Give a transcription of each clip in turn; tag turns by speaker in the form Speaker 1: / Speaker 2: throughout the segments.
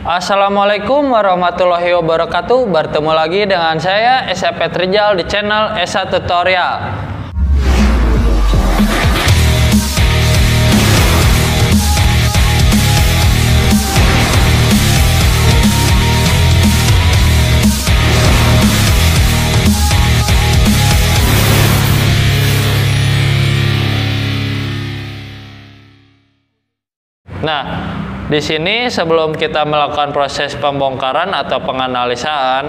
Speaker 1: Assalamualaikum warahmatullahi wabarakatuh. Bertemu lagi dengan saya Esa Petrijal di channel Esa Tutorial. Nah, di sini sebelum kita melakukan proses pembongkaran atau penganalisaan,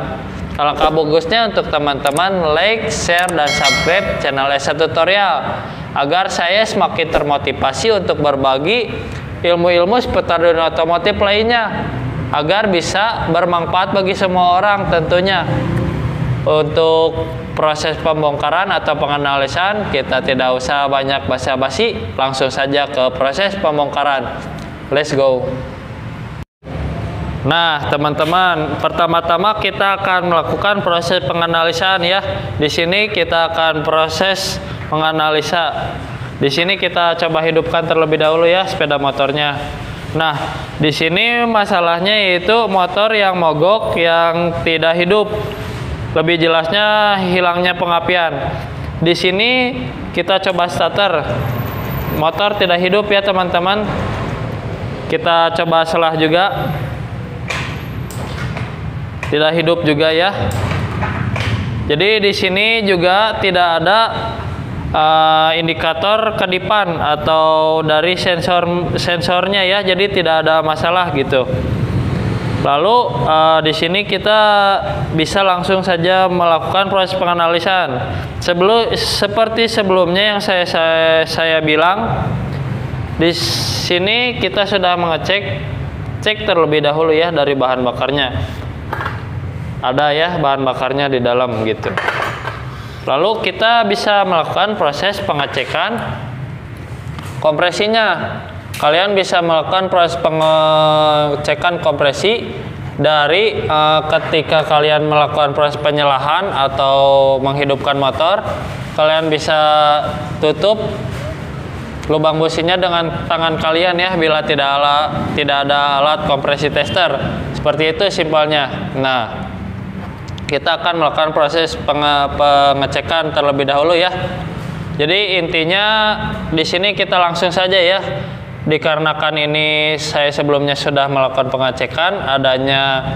Speaker 1: alangkah bagusnya untuk teman-teman like, share, dan subscribe channel Esa Tutorial agar saya semakin termotivasi untuk berbagi ilmu-ilmu seputar dunia otomotif lainnya agar bisa bermanfaat bagi semua orang tentunya. Untuk proses pembongkaran atau penganalisan kita tidak usah banyak basa-basi, langsung saja ke proses pembongkaran. Let's go. Nah, teman-teman, pertama-tama kita akan melakukan proses penganalisan ya. Di sini kita akan proses menganalisa. Di sini kita coba hidupkan terlebih dahulu ya sepeda motornya. Nah, di sini masalahnya yaitu motor yang mogok yang tidak hidup. Lebih jelasnya hilangnya pengapian. Di sini kita coba starter. Motor tidak hidup ya, teman-teman. Kita coba selah juga. Tidak hidup juga ya. Jadi di sini juga tidak ada indikator kedipan atau dari sensornya ya. Jadi tidak ada masalah gitu. Lalu di sini kita bisa langsung saja melakukan proses penganalisan. Seperti sebelumnya yang saya bilang, di sini kita sudah cek terlebih dahulu ya dari bahan bakarnya. Ada ya bahan bakarnya di dalam gitu. Lalu kita bisa melakukan proses pengecekan kompresinya. Kalian bisa melakukan proses pengecekan kompresi dari ketika kalian melakukan proses penyalahan atau menghidupkan motor. Kalian bisa tutup lubang businya dengan tangan kalian ya bila tidak ada alat kompresi tester. Seperti itu simpelnya. Nah, kita akan melakukan proses pengecekan terlebih dahulu ya. Jadi intinya di sini kita langsung saja ya. Dikarenakan ini saya sebelumnya sudah melakukan pengecekan adanya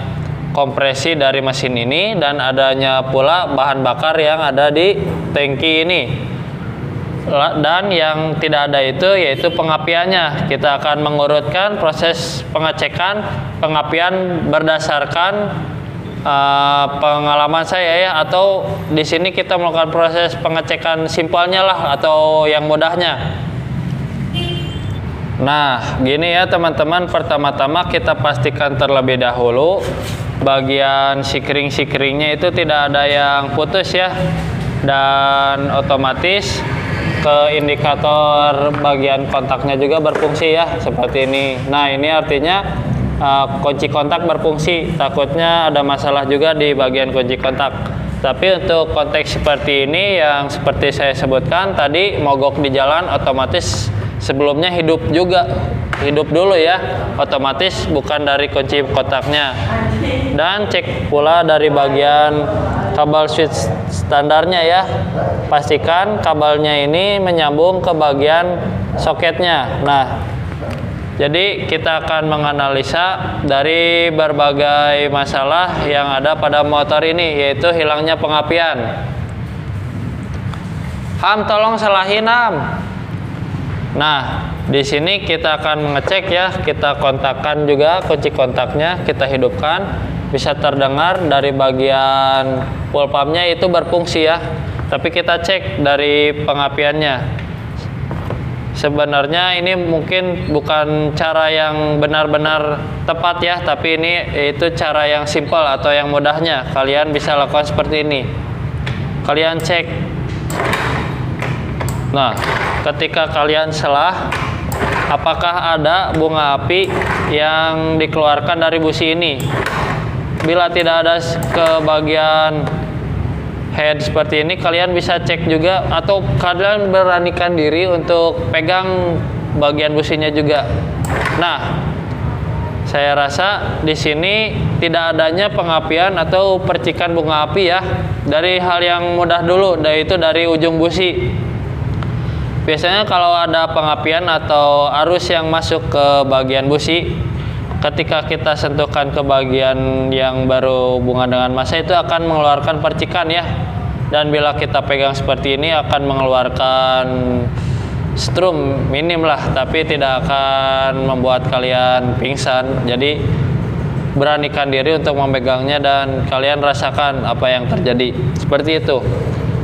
Speaker 1: kompresi dari mesin ini dan adanya pula bahan bakar yang ada di tangki ini. Dan yang tidak ada itu yaitu pengapiannya. Kita akan mengurutkan proses pengecekan pengapian berdasarkan pengalaman saya ya, atau di sini kita melakukan proses pengecekan simpelnya lah atau yang mudahnya. Nah, gini ya teman-teman, pertama-tama kita pastikan terlebih dahulu bagian sikring-sikringnya itu tidak ada yang putus ya, dan otomatis ke indikator bagian kontaknya juga berfungsi ya, seperti ini. Nah, ini artinya kunci kontak berfungsi. Takutnya ada masalah juga di bagian kunci kontak. Tapi untuk konteks seperti ini yang seperti saya sebutkan tadi, mogok di jalan otomatis sebelumnya hidup dulu ya, otomatis bukan dari kunci kontaknya. Dan cek pula dari bagian kabel switch standarnya ya, pastikan kabelnya ini menyambung ke bagian soketnya. Nah, jadi kita akan menganalisa dari berbagai masalah yang ada pada motor ini, yaitu hilangnya pengapian. Ham, tolong selahin Ham. Nah, di sini kita akan mengecek ya, kita kontakkan juga kunci kontaknya, kita hidupkan, bisa terdengar dari bagian full pumpnya itu berfungsi ya. Tapi kita cek dari pengapiannya. Sebenarnya ini mungkin bukan cara yang benar-benar tepat ya, tapi ini itu cara yang simpel atau yang mudahnya. Kalian bisa lakukan seperti ini. Kalian cek. Nah, ketika kalian selah, apakah ada bunga api yang dikeluarkan dari busi ini? Bila tidak ada ke bagian head seperti ini, kalian bisa cek juga, atau kalian beranikan diri untuk pegang bagian businya juga. Nah, Saya rasa di sini tidak adanya pengapian atau percikan bunga api ya. Dari hal yang mudah dulu, yaitu dari ujung busi. Biasanya kalau ada pengapian atau arus yang masuk ke bagian busi, ketika kita sentuhkan ke bagian yang baru hubungan dengan massa itu akan mengeluarkan percikan ya. Dan bila kita pegang seperti ini akan mengeluarkan strum minim lah, tapi tidak akan membuat kalian pingsan. Jadi beranikan diri untuk memegangnya dan kalian rasakan apa yang terjadi. Seperti itu.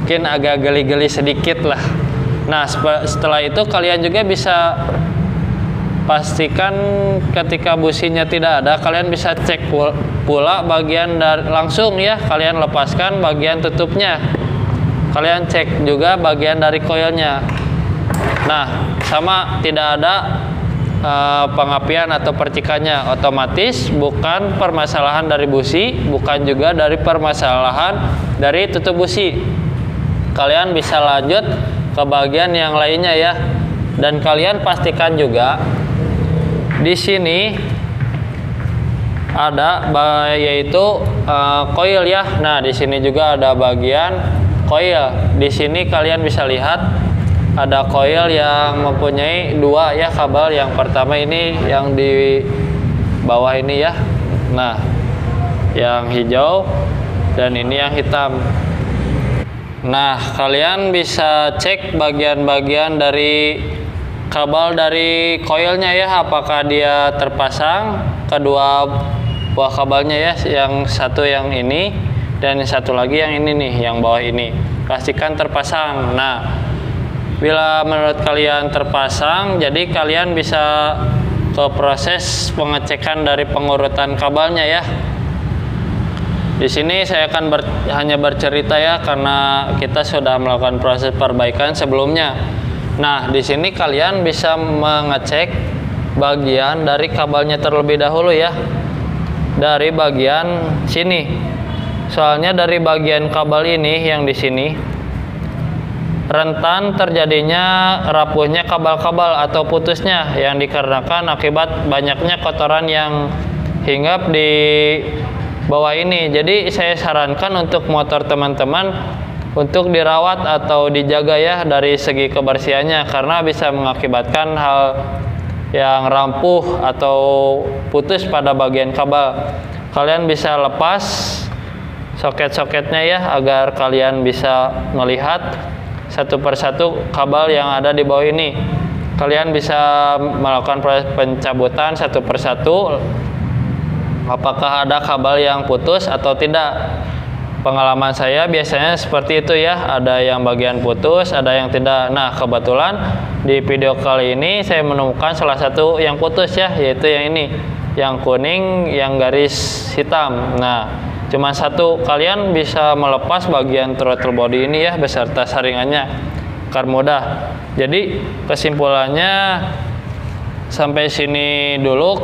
Speaker 1: Mungkin agak geli-geli sedikit lah. Nah, setelah itu kalian juga bisa pastikan ketika businya tidak ada, kalian bisa cek pula bagian dari langsung ya, kalian lepaskan bagian tutupnya. Kalian cek juga bagian dari koilnya. Nah, sama tidak ada pengapian atau percikannya, otomatis bukan permasalahan dari busi, bukan juga dari permasalahan dari tutup busi. Kalian bisa lanjut ke bagian yang lainnya ya. Dan kalian pastikan juga di sini ada yaitu koil ya. Nah, di sini juga ada bagian koil. Di sini kalian bisa lihat ada koil yang mempunyai dua ya kabel. Yang pertama ini yang di bawah ini ya. Nah, yang hijau dan ini yang hitam. Nah, kalian bisa cek bagian-bagian dari kabel dari koilnya ya, apakah dia terpasang. Kedua buah kabelnya ya, yang satu yang ini dan yang satu lagi yang ini nih, yang bawah ini. Pastikan terpasang. Nah, bila menurut kalian terpasang, jadi kalian bisa ke proses pengecekan dari pengurutan kabelnya ya. Di sini saya akan hanya bercerita ya, karena kita sudah melakukan proses perbaikan sebelumnya. Nah, di sini kalian bisa mengecek bagian dari kabelnya terlebih dahulu ya. Dari bagian sini. Soalnya dari bagian kabel ini yang di sini rentan terjadinya rapuhnya kabel-kabel atau putusnya yang dikarenakan akibat banyaknya kotoran yang hinggap di bawah ini. Jadi saya sarankan untuk motor teman-teman untuk dirawat atau dijaga ya dari segi kebersihannya, karena bisa mengakibatkan hal yang rampuh atau putus pada bagian kabel. Kalian bisa lepas soket-soketnya ya, agar kalian bisa melihat satu persatu kabel yang ada di bawah ini. Kalian bisa melakukan proses pencabutan satu persatu, apakah ada kabel yang putus atau tidak. Pengalaman saya biasanya seperti itu ya, ada yang bagian putus, ada yang tidak. Nah, kebetulan di video kali ini saya menemukan salah satu yang putus ya, yaitu yang ini, yang kuning, yang garis hitam. Nah, cuma satu. Kalian bisa melepas bagian throttle body ini ya beserta saringannya, agar mudah. Jadi kesimpulannya sampai sini dulu.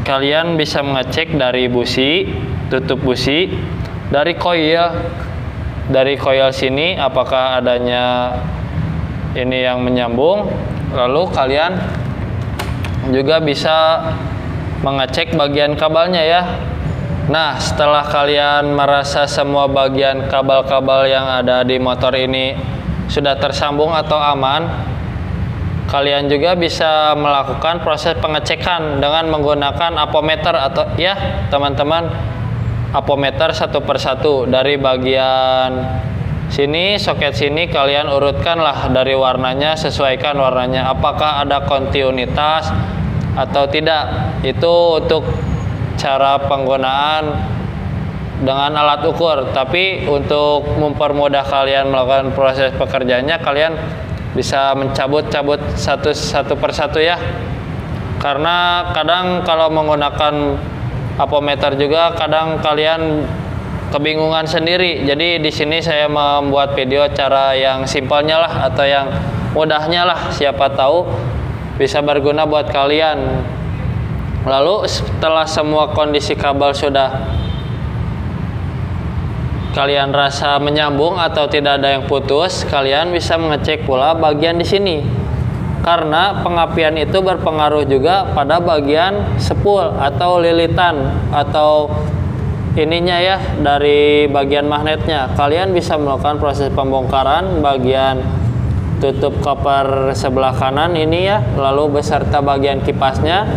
Speaker 1: Kalian bisa mengecek dari busi, tutup busi, dari koil sini apakah adanya ini yang menyambung. Lalu kalian juga bisa mengecek bagian kabelnya ya. Nah, setelah kalian merasa semua bagian kabel-kabel yang ada di motor ini sudah tersambung atau aman, kalian juga bisa melakukan proses pengecekan dengan menggunakan apometer atau ya teman-teman, apometer satu persatu. Dari bagian sini, soket sini kalian urutkanlah dari warnanya, sesuaikan warnanya apakah ada kontinuitas atau tidak. Itu untuk cara penggunaan dengan alat ukur. Tapi untuk mempermudah kalian melakukan proses pekerjaannya, kalian bisa mencabut-cabut satu persatu ya. Karena kadang kalau menggunakan apometer juga kadang kalian kebingungan sendiri. Jadi di sini saya membuat video cara yang simpelnya lah, atau yang mudahnya lah, siapa tahu bisa berguna buat kalian. Lalu setelah semua kondisi kabel sudah kalian rasa menyambung atau tidak ada yang putus, kalian bisa mengecek pula bagian di sini. karena pengapian itu berpengaruh juga pada bagian spool atau lilitan atau ininya ya, dari bagian magnetnya. Kalian bisa melakukan proses pembongkaran bagian tutup koper sebelah kanan ini ya, lalu beserta bagian kipasnya,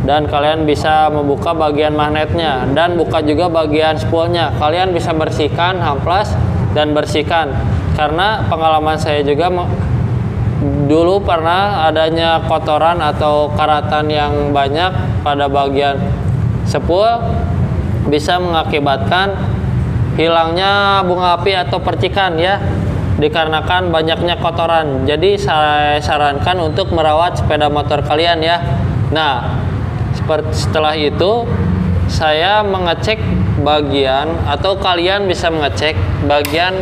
Speaker 1: dan kalian bisa membuka bagian magnetnya dan buka juga bagian spoolnya. Kalian bisa bersihkan, amplas dan bersihkan, karena pengalaman saya juga dulu pernah adanya kotoran atau karatan yang banyak pada bagian spool bisa mengakibatkan hilangnya bunga api atau percikan ya, dikarenakan banyaknya kotoran. Jadi saya sarankan untuk merawat sepeda motor kalian ya. Nah, setelah itu saya mengecek bagian, atau kalian bisa mengecek bagian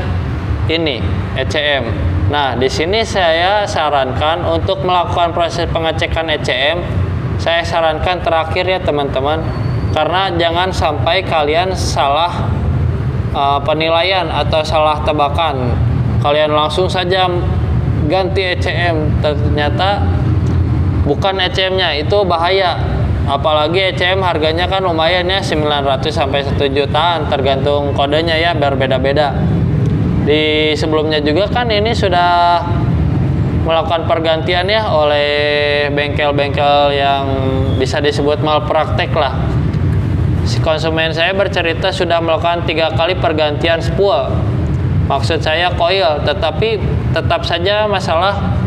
Speaker 1: ini ECM. Nah, di sini saya sarankan untuk melakukan proses pengecekan ECM. Saya sarankan terakhir ya teman-teman, karena jangan sampai kalian salah penilaian atau salah tebakan. Kalian langsung saja ganti ECM, ternyata bukan ECM-nya, itu bahaya. Apalagi ECM harganya kan lumayan ya, 900 sampai 1 jutaan tergantung kodenya ya, berbeda-beda. Di sebelumnya juga kan ini sudah melakukan pergantian ya oleh bengkel-bengkel yang bisa disebut malpraktek lah. Si konsumen saya bercerita sudah melakukan 3 kali pergantian spool. Maksud saya koil, tetapi tetap saja masalah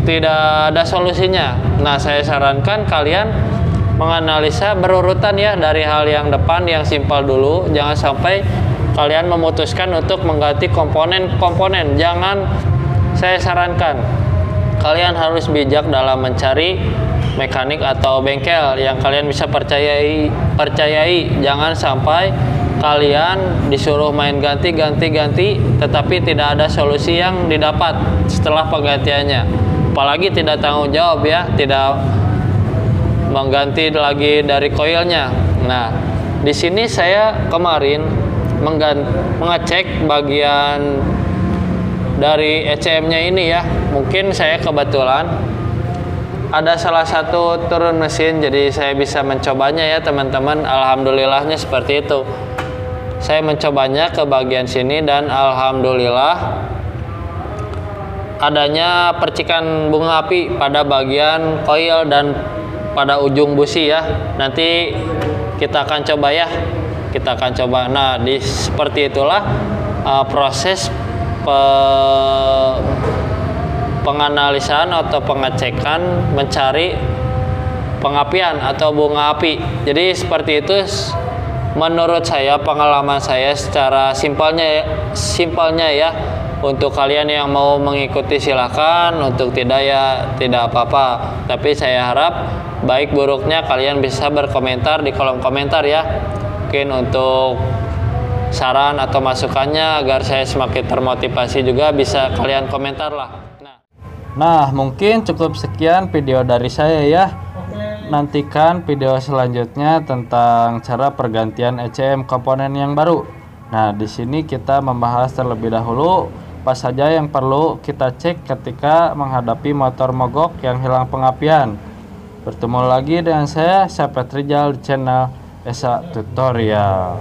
Speaker 1: tidak ada solusinya. Nah, saya sarankan kalian menganalisa berurutan ya, dari hal yang depan yang simpel dulu. Jangan sampai kalian memutuskan untuk mengganti komponen-komponen. Jangan, saya sarankan kalian harus bijak dalam mencari mekanik atau bengkel yang kalian bisa percayai. Jangan sampai kalian disuruh main ganti tetapi tidak ada solusi yang didapat setelah penggantiannya. Apalagi tidak tanggung jawab ya, tidak mengganti lagi dari koilnya. Nah, di sini saya kemarin mengecek bagian dari ECM-nya ini ya. Mungkin saya kebetulan ada salah satu turun mesin, jadi saya bisa mencobanya ya teman-teman. Alhamdulillahnya seperti itu. Saya mencobanya ke bagian sini dan alhamdulillah adanya percikan bunga api pada bagian koil dan pada ujung busi ya. Nanti kita akan coba ya. Nah, seperti itulah proses penganalisan atau pengecekan mencari pengapian atau bunga api. Jadi seperti itu menurut saya, pengalaman saya secara simpelnya ya. Untuk kalian yang mau mengikuti silahkan, untuk tidak ya tidak apa-apa. Tapi saya harap baik buruknya kalian bisa berkomentar di kolom komentar ya. Mungkin untuk saran atau masukannya agar saya semakin termotivasi juga bisa kalian komentar lah. Nah, mungkin cukup sekian video dari saya ya. Nantikan video selanjutnya tentang cara pergantian ECM komponen yang baru. Nah, di sini kita membahas terlebih dahulu apa saja yang perlu kita cek ketika menghadapi motor mogok yang hilang pengapian. Bertemu lagi dengan saya, Syafet Rijal, di channel Esa Tutorial.